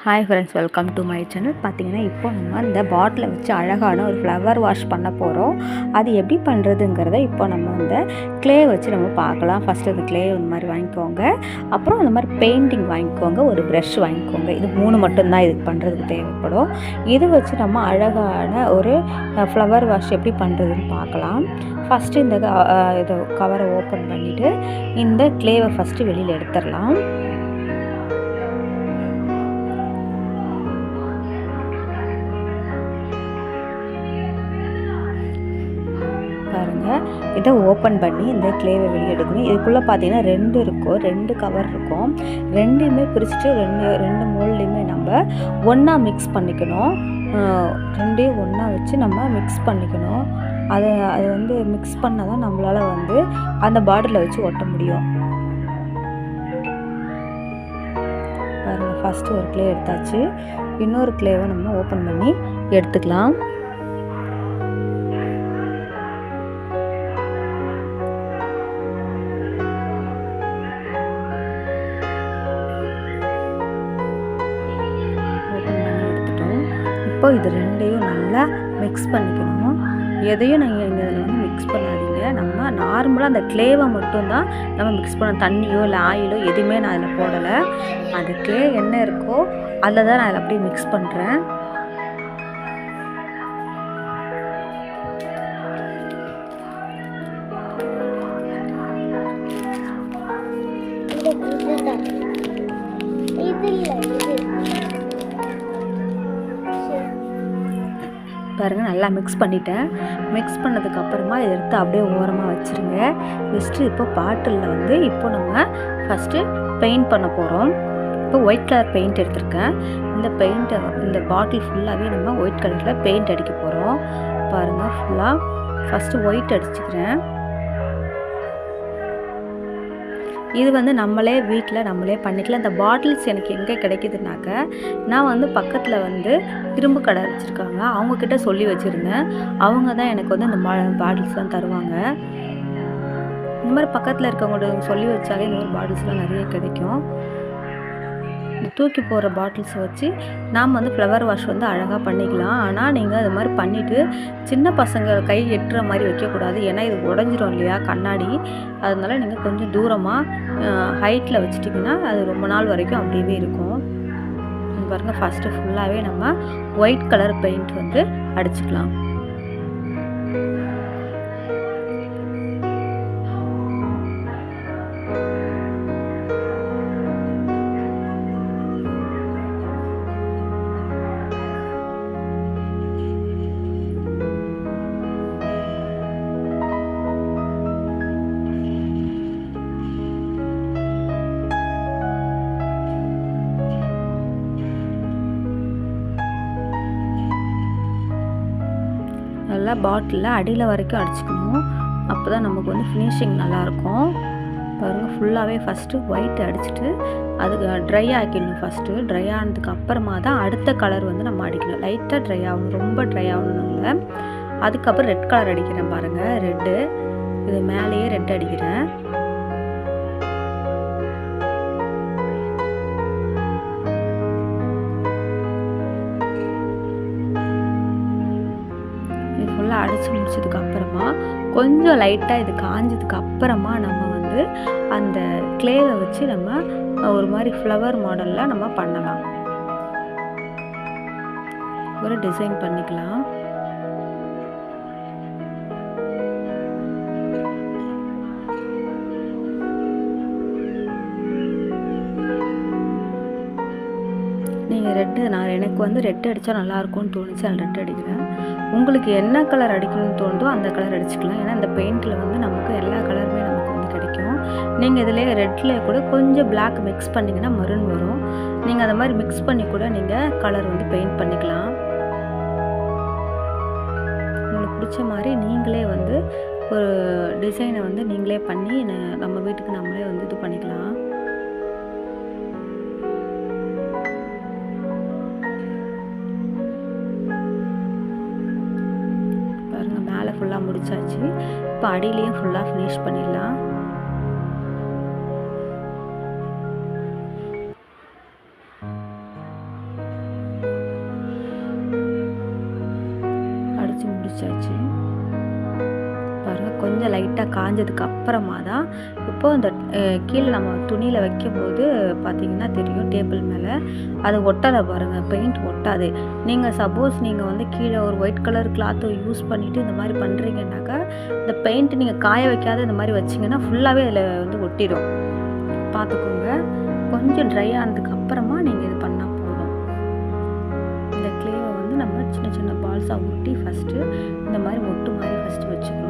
Hi friends, welcome to my channel. பார்த்தீங்கன்னா இப்போ நம்ம இந்த பாட்டிலை வச்சு அழகான ஒரு ஃப்ளவர் வாஷ் பண்ண போகிறோம். அது எப்படி பண்ணுறதுங்கிறத இப்போ நம்ம இந்த க்ளே வச்சு நம்ம பார்க்கலாம். ஃபஸ்ட்டு அந்த க்ளே இந்த மாதிரி வாங்கிக்கோங்க. அப்புறம் அந்த மாதிரி பெயிண்டிங் வாங்கிக்கோங்க, ஒரு ப்ரஷ் வாங்கிக்கோங்க. இது 3 மட்டும்தான் இதுக்கு பண்ணுறதுக்கு தேவைப்படும். இது வச்சு நம்ம அழகான ஒரு ஃப்ளவர் வாஷ் எப்படி பண்ணுறதுன்னு பார்க்கலாம். ஃபஸ்ட்டு இந்த இதை கவரை ஓப்பன் பண்ணிவிட்டு இந்த க்ளேவை ஃபஸ்ட்டு வெளியில் எடுத்துடலாம். பாருங்கள், இதை ஓப்பன் பண்ணி இந்த க்ளேவை வெளியே எடுக்கணும். இதுக்குள்ளே பார்த்தீங்கன்னா 2 கவர் இருக்கும். ரெண்டையுமே பிரிச்சுட்டு ரெண்டு மோல்டையுமே நம்ம ஒன்றா மிக்ஸ் பண்ணிக்கணும். ரெண்டையும் ஒன்றா வச்சு நம்ம மிக்ஸ் பண்ணிக்கணும். அது வந்து மிக்ஸ் பண்ணால் தான் நம்மளால் வந்து அந்த பாட்டிலில் வச்சு ஒட்ட முடியும். பாருங்கள், ஃபஸ்ட்டு ஒரு க்ளே எடுத்தாச்சு. இன்னொரு க்ளேவை நம்ம ஓப்பன் பண்ணி எடுத்துக்கலாம். இப்போ இது ரெண்டையும் நல்லா மிக்ஸ் பண்ணிக்கணும். எதையும் நீங்கள் இதில் வந்து மிக்ஸ் பண்ணாதீங்க. நம்ம நார்மலாக அந்த க்ளேவை மட்டும்தான் நம்ம மிக்ஸ் பண்ண. தண்ணியோ இல்லை ஆயிலோ எதுவுமே நான் அதில் போடலை. அந்த க்ளே என்ன இருக்கோ அதில் தான் நான் அதில் அப்படியே மிக்ஸ் பண்ணுறேன். பாருங்கள், நல்லா மிக்ஸ் பண்ணிட்டேன். மிக்ஸ் பண்ணதுக்கப்புறமா இதை எடுத்து அப்படியே ஓரமாக வச்சுருங்க. வச்சுட்டு இப்போ பாட்டிலில் வந்து இப்போ நம்ம ஃபஸ்ட்டு பெயிண்ட் பண்ண போகிறோம். இப்போ ஒயிட் கலர் பெயிண்ட் எடுத்திருக்கேன். இந்த பாட்டில் ஃபுல்லாகவே நம்ம ஒயிட் கலரில் பெயிண்ட் அடிக்க போகிறோம். பாருங்கள், ஃபுல்லாக ஃபஸ்ட்டு ஒயிட் அடிச்சுக்கிறேன். இது வந்து நம்மளே வீட்டில் பண்ணிக்கலாம். இந்த பாட்டில்ஸ் எனக்கு எங்கே கிடைக்குதுனாக்க, நான் வந்து பக்கத்தில் வந்து இரும்பு கடை வச்சுருக்காங்க, அவங்கக்கிட்ட சொல்லி வச்சுருந்தேன். அவங்க தான் எனக்கு வந்து இந்த பாட்டில்ஸ்லாம் தருவாங்க. இந்த மாதிரி பக்கத்தில் இருக்கவங்கள்ட்ட சொல்லி வச்சாலே இந்த மாதிரி பாட்டில்ஸ்லாம் நிறைய கிடைக்கும். தூக்கி போகிற பாட்டில்ஸை வச்சு நாம் வந்து ஃப்ளவர் வாஷ் வந்து அழகாக பண்ணிக்கலாம். ஆனால் நீங்கள் அது மாதிரி பண்ணிவிட்டு சின்ன பசங்க கை எட்டுற மாதிரி வைக்கக்கூடாது. ஏன்னா இது உடஞ்சிரும் இல்லையா கண்ணாடி. அதனால நீங்கள் கொஞ்சம் தூரமாக ஹைட்டில் வச்சிட்டிங்கன்னா அது ரொம்ப நாள் வரைக்கும் அப்படியே இருக்கும். பாருங்கள், ஃபஸ்ட்டு ஃபுல்லாகவே நம்ம ஒயிட் கலர் பெயிண்ட் வந்து அடிச்சுக்கலாம். நல்லா பாட்டிலில் அடியில் வரைக்கும் அடிச்சுக்கணும். அப்போ தான் நமக்கு வந்து ஃபினிஷிங் நல்லாயிருக்கும். பாருங்கள், ஃபுல்லாகவே ஃபஸ்ட்டு ஒயிட் அடிச்சுட்டு அதுக்கு ட்ரை ஆக்கிடணும். ஃபஸ்ட்டு ட்ரை ஆனதுக்கு அப்புறமா தான் அடுத்த கலர் வந்து நம்ம அடிக்கணும். லைட்டாக ட்ரை ஆகணும், ரொம்ப ட்ரை ஆகணும் இல்லை. அதுக்கப்புறம் ரெட் கலர் அடிக்கிறேன். பாருங்கள், ரெட்டு இது மேலேயே ரெட் அடிக்கிறேன். அடித்து முடிச்சதுக்கு அப்புறமா கொஞ்சம் லைட்டாக இது காஞ்சதுக்கு அப்புறமா நம்ம வந்து அந்த க்ளேவை வச்சு நம்ம ஒரு மாதிரி ஃப்ளவர் மாடலில் நம்ம பண்ணலாம். ஒரு டிசைன் பண்ணிக்கலாம். நீங்கள் எனக்கு வந்து ரெட் அடித்தா நல்லாயிருக்கும்னு தோணுச்சு, அதில் ரெட் அடிக்கிறேன். உங்களுக்கு என்ன கலர் அடிக்கணும்னு தோணுதோ அந்த கலர் அடிச்சுக்கலாம். ஏன்னா இந்த பெயிண்டில் வந்து நமக்கு எல்லா கலருமே நமக்கு வந்து கிடைக்கும். நீங்கள் இதில் ரெட்டில் கூட கொஞ்சம் பிளாக் மிக்ஸ் பண்ணிங்கன்னா மரூன் வரும். நீங்கள் அதை மாதிரி மிக்ஸ் பண்ணி கூட நீங்கள் கலர் வந்து பெயிண்ட் பண்ணிக்கலாம். உங்களுக்கு பிடிச்ச மாதிரி நீங்களே வந்து ஒரு டிசைனை வந்து நீங்களே பண்ணி நம்ம வீட்டுக்கு நம்மளே வந்து இது பண்ணிக்கலாம். ஃபுல்லாக முடிச்சாச்சு. இப்போ அடியிலையும் ஃபுல்லாக ஃபினிஷ் பண்ணிடலாம். முடிச்சாச்சு. பாருங்கள், கொஞ்சம் லைட்டாக காஞ்சதுக்கு அப்புறமா தான் இப்போது இந்த கீழே நம்ம துணியில் வைக்கும்போது பார்த்திங்கன்னா தெரியும், டேபிள் மேலே அது ஒட்டலை பாருங்கள், பெயிண்ட் ஒட்டாது. நீங்கள் சப்போஸ் நீங்கள் வந்து கீழே ஒரு ஒயிட் கலர் கிளாத்தை யூஸ் பண்ணிவிட்டு இந்த மாதிரி பண்ணுறீங்கன்னாக்கா, இந்த பெயிண்ட் நீங்கள் காய வைக்காத இந்த மாதிரி வச்சிங்கன்னா ஃபுல்லாகவே அதில் வந்து ஒட்டிடும். பார்த்துக்கோங்க. கொஞ்சம் ட்ரை ஆனதுக்கு அப்புறமா நீங்கள் இது பண்ணால் போதும். இந்த க்ளேவை வந்து நம்ம சின்ன சின்ன பால்ஸாக ஊட்டி ஃபஸ்ட்டு இந்த மாதிரி ஒட்டு மாதிரி ஃபஸ்ட்டு வச்சுக்கணும்.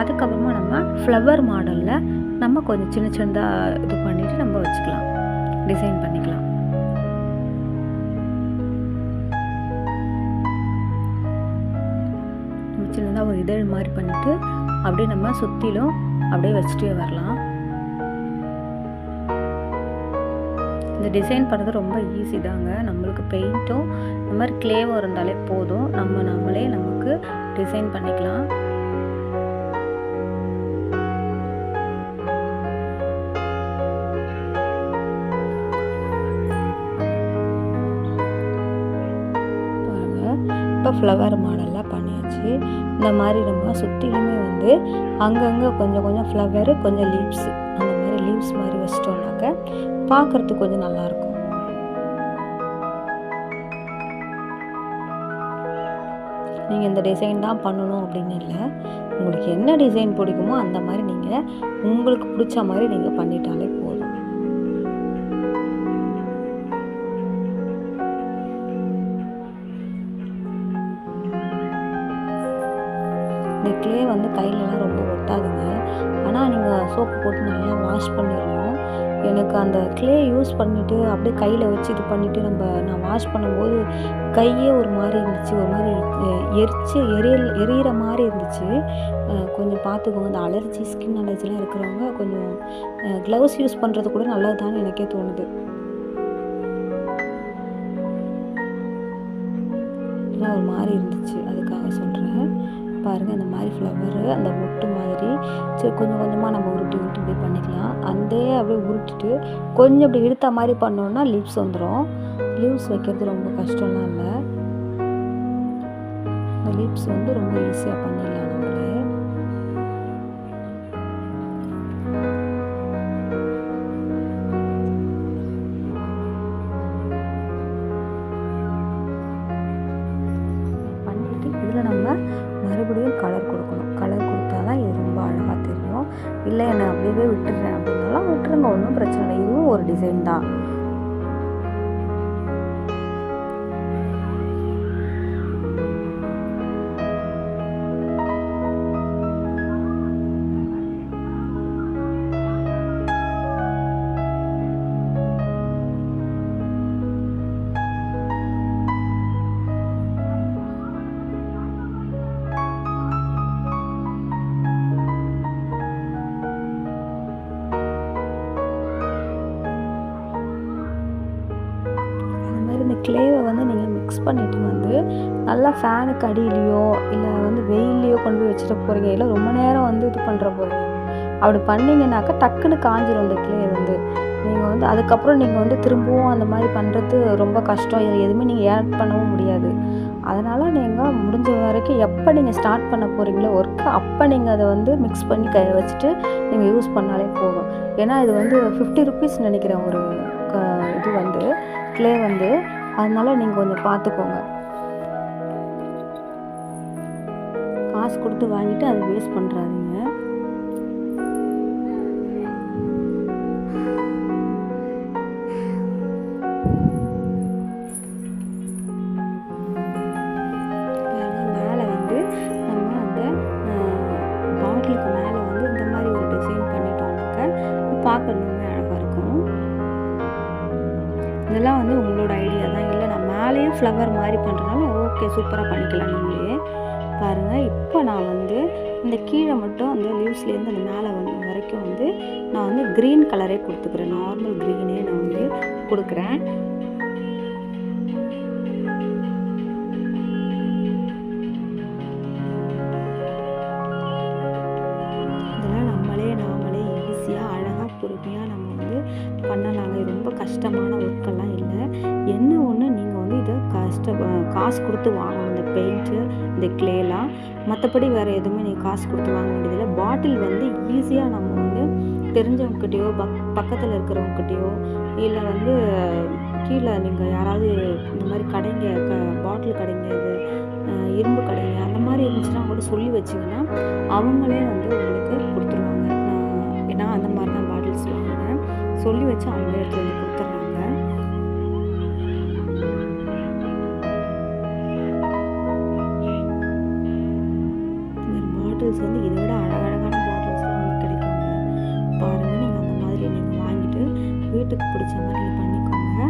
அதுக்கப்புறமா நம்ம ஃப்ளவர் மாடலில் நம்ம கொஞ்சம் சின்ன சின்னதாக இது பண்ணிவிட்டு நம்ம வச்சுக்கலாம், டிசைன் பண்ணிக்கலாம். சின்னதாக ஒரு இதழ் மாதிரி பண்ணிவிட்டு அப்படியே நம்ம சுற்றிலும் அப்படியே வச்சுட்டே வரலாம். இந்த டிசைன் பண்ணுறது ரொம்ப ஈஸி தாங்க. நம்மளுக்கு பெயிண்ட்டும் இந்த மாதிரி க்ளேவும் இருந்தாலே போதும், நம்மளே நமக்கு டிசைன் பண்ணிக்கலாம். இப்போ ஃப்ளவர் மாடல்லாம் பண்ணியாச்சு. இந்த மாதிரி நம்ம சுற்றிலுமே வந்து அங்கங்கே கொஞ்சம் கொஞ்சம் ஃப்ளவரு, கொஞ்சம் லீவ்ஸு, அந்த மாதிரி லீவ்ஸ் மாதிரி வச்சிட்டோம்னாக்க பார்க்குறதுக்கு கொஞ்சம் நல்லாயிருக்கும். நீங்கள் இந்த டிசைன் தான் பண்ணணும் அப்படின்னு இல்லை, உங்களுக்கு என்ன டிசைன் பிடிக்குமோ அந்த மாதிரி நீங்கள் உங்களுக்கு பிடிச்ச மாதிரி நீங்கள் பண்ணிட்டாலே போதும். இந்த க்ளே வந்து கையிலலாம் ரொம்ப ஒட்டாதுங்க. ஆனால் நீங்கள் சோப்பு போட்டு நல்லா வாஷ் பண்ணிடணும். எனக்கு அந்த க்ளே யூஸ் பண்ணிவிட்டு அப்படியே கையில் வச்சு இது பண்ணிவிட்டு நான் வாஷ் பண்ணும்போது கையே ஒரு மாதிரி இருந்துச்சு, ஒரு மாதிரி எரியிற மாதிரி இருந்துச்சு. கொஞ்சம் பார்த்துக்கோங்க. இந்த அலர்ஜி, ஸ்கின் அலர்ஜிலாம் இருக்கிறவங்க கொஞ்சம் க்ளவுஸ் யூஸ் பண்ணுறது கூட நல்லதுதான்னு எனக்கே தோணுது. இதெல்லாம் ஒரு மாதிரி இருந்துச்சு, அதுக்காக சொல்கிறேன். பாருங்கள், இந்த மாதிரி ஃப்ளவரு அந்த மொட்டு மாதிரி சரி கொஞ்சம் கொஞ்சமாக நம்ம உருட்டி இப்படி பண்ணிக்கலாம். அப்படியே உருட்டிட்டு கொஞ்சம் இப்படி இழுத்த மாதிரி பண்ணோன்னா லீவ்ஸ் வந்துடும். லீவ்ஸ் வைக்கிறது ரொம்ப கஷ்டம்லாம் இல்லை. இந்த லீவ்ஸ் வந்து ரொம்ப ஈஸியாக பண்ணிடலாம் நம்மளே. பண்ணிட்டு இதில் நம்ம மறுபடியும் கலர் கொடுக்கணும். கலர் கொடுத்தா தான் இது ரொம்ப அழகாக தெரியும். இல்லை என்ன அப்படியே விட்டுடுறேன் அப்படின்னாலும் விட்டுருங்க, ஒன்றும் பிரச்சனை இல்லை. இதுவும் ஒரு டிசைன் தான். இந்த க்ளேவை வந்து நீங்கள் மிக்ஸ் பண்ணிவிட்டு வந்து நல்லா ஃபேனுக்கு அடியிலையோ இல்லை வந்து வெயிலையோ கொண்டு போய் வச்சுட்டு போகிறீங்க, இல்லை ரொம்ப நேரம் வந்து இது பண்ணுற போகிறீங்க. அப்படி பண்ணிங்கனாக்கா டக்குன்னு காஞ்சிடும் இந்த க்ளே வந்து. நீங்கள் வந்து அதுக்கப்புறம் நீங்கள் வந்து திரும்பவும் அந்த மாதிரி பண்ணுறது ரொம்ப கஷ்டம். எதுவுமே நீங்கள் ஆட் பண்ணவும் முடியாது. அதனால் நீங்கள் முடிஞ்ச வரைக்கும் எப்போ நீங்கள் ஸ்டார்ட் பண்ண போகிறீங்களோ ஒர்க்கு, அப்போ நீங்கள் அதை வந்து மிக்ஸ் பண்ணி வச்சுட்டு நீங்கள் யூஸ் பண்ணாலே போதும். ஏன்னா இது வந்து 50 rupees நினைக்கிறேன் ஒரு இது வந்து க்ளே வந்து. அதனால் நீங்கள் கொஞ்சம் பார்த்துக்கோங்க. காசு கொடுத்து வாங்கிட்டு அதை வேஸ்ட் பண்ணுறாதீங்க. மேலே வந்து நம்ம அந்த பாட்டிலுக்கு மேலே வந்து இந்த மாதிரி ஒரு டிசைன் பண்ணிட்டோம்னாக்க பார்க்கணுமே அழகாக இருக்கும். இதெல்லாம் வந்து உங்களோட ஐடியா தான். இல்லை நான் மேலேயும் ஃப்ளவர் மாதிரி பண்ணுறதுனால ஓகே, சூப்பராக பண்ணிக்கலாம் நீங்களே. பாருங்கள், இப்போ நான் வந்து இந்த கீழே மட்டும் அந்த லீவ்ஸ்லேருந்து அந்த மேலே வரைக்கும் வந்து நான் வந்து க்ரீன் கலரே கொடுத்துக்கிறேன். நார்மல் க்ரீனே நான் வந்து கொடுக்குறேன். இதெல்லாம் நாமளே ஈஸியாக அழகாக பொறுமையாக நம்ம வந்து பண்ணலாங்க. ரொம்ப கஷ்டமான ஒர்க்கெல்லாம் இல்லை. என்ன ஒன்று, நீங்கள் வந்து இதை காசு கொடுத்து வாங்கணும் இந்த பெயிண்ட்டு, இந்த க்ளேலாம். மற்றபடி வேறு எதுவுமே நீங்கள் காசு கொடுத்து வாங்க வேண்டியதில்லை. பாட்டில் வந்து ஈஸியாக நம்ம வந்து தெரிஞ்சவங்ககிட்டயோ பக்கத்தில் இருக்கிறவங்ககிட்டயோ இல்லை வந்து கீழே நீங்கள் யாராவது இந்த மாதிரி கடைங்க பாட்டில் கடைங்க, இது இரும்பு கடைங்க அந்த மாதிரி இருந்துச்சுன்னா கூட சொல்லி வச்சிங்கன்னா அவங்களே வந்து உங்களுக்கு கொடுத்துருவாங்க. ஏன்னா அந்த மாதிரி தான் பாட்டில்ஸ் வாங்கினேன், சொல்லி வச்சு அவங்களே எடுத்து வந்து கொடுத்துட்றாங்க. பாட்டில்ஸ் வந்து இதை விட அழகழகான பாட்டில்ஸ்லாம் வந்து கிடைக்குங்க. பாருங்கள், நீங்கள் அந்த மாதிரி நீங்கள் வாங்கிட்டு வீட்டுக்கு பிடிச்ச மாதிரி நீங்கள் பண்ணிக்கோங்க.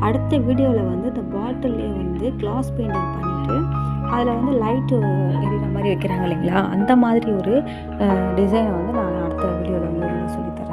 அடுத்த வீடியோவில் வந்து இந்த பாட்டில்லே வந்து கிளாஸ் பெயிண்டிங் பண்ணிவிட்டு அதில் வந்து லைட்டு எரிகிற மாதிரி வைக்கிறாங்க இல்லைங்களா, அந்த மாதிரி ஒரு டிசைனை வந்து நான் அடுத்த வீடியோவில் வந்து சொல்லித்தரேன்.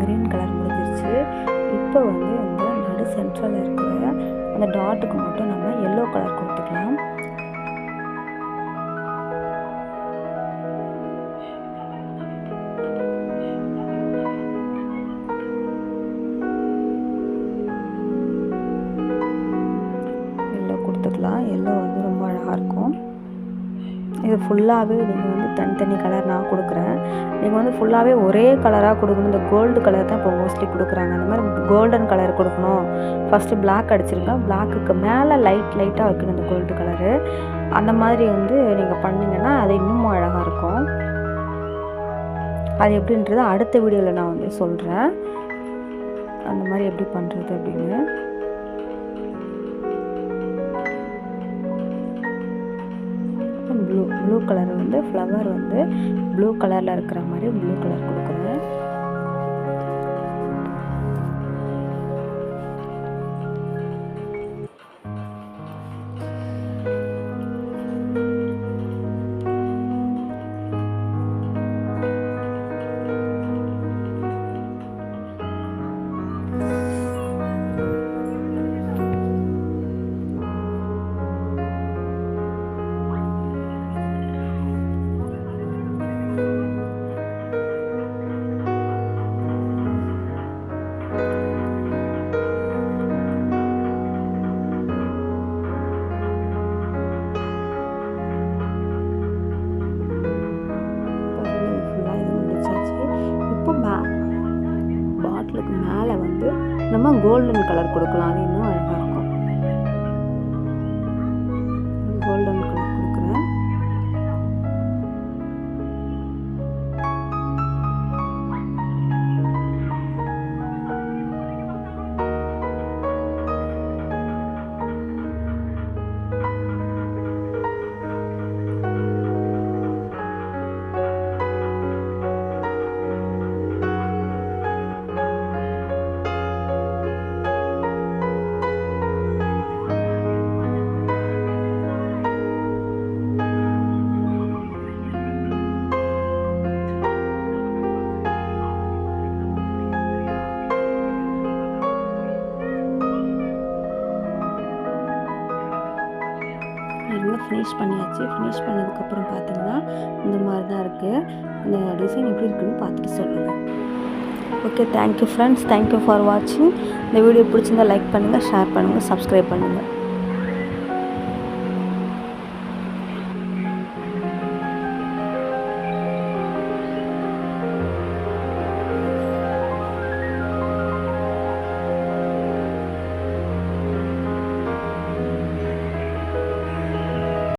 க்ரீன் கலர் முடிஞ்சிருச்சு. இப்போ வந்து இந்த நடு சென்ட்ரலில் இருக்கிற அந்த டாட்டுக்கு மட்டும் நம்ம எல்லோ கலர் கொடுத்துக்கலாம். எல்லோ கொடுத்துக்கலாம். எல்லோ வந்து ரொம்ப அழகாக இருக்கும். இது ஃபுல்லாகவே நீங்கள் வந்து தனித்தனி கலர் நான் கொடுக்குறேன். நீங்கள் வந்து ஃபுல்லாகவே ஒரே கலராக கொடுக்கணும். இந்த கோல்டு கலர் தான் இப்போ மோஸ்ட்லி கொடுக்குறாங்க. அந்த மாதிரி கோல்டன் கலர் கொடுக்கணும். ஃபஸ்ட்டு பிளாக் அடிச்சிருங்க, பிளாக்குக்கு மேலே லைட்டாக வைக்கணும் இந்த கோல்டு கலரு. அந்த மாதிரி வந்து நீங்கள் பண்ணிங்கன்னா அது இன்னும் அழகாக இருக்கும். அது எப்படின்றது அடுத்த வீடியோவில் நான் வந்து சொல்கிறேன், அந்த மாதிரி எப்படி பண்ணுறது அப்படின்னு. ப்ளூ கலர் வந்து ஃப்ளவர் வந்து ப்ளூ கலரில் இருக்கிற மாதிரி ப்ளூ கலர் கொடுக்குறேன். பாட்டிலுக்கு மேலே வந்து நம்ம கோல்டன் கலர் கொடுக்கலாம். அது இன்னும் அழகாக இருக்கும். கோல்டன் கலர் கொடுக்குறேன். ஃபினிஷ் பண்ணியாச்சு. ஃபினிஷ் பண்ணதுக்கப்புறம் பார்த்திங்கன்னா இந்த மாதிரி தான் இருக்குது. இந்த டிசைன் எப்படி இருக்குன்னு பார்த்துட்டு சொல்லுங்கள். Okay, thank you friends, thank you for வாட்சிங். இந்த வீடியோ பிடிச்சிருந்தால் லைக் பண்ணுங்கள், ஷேர் பண்ணுங்கள், சப்ஸ்கிரைப் பண்ணுங்கள்.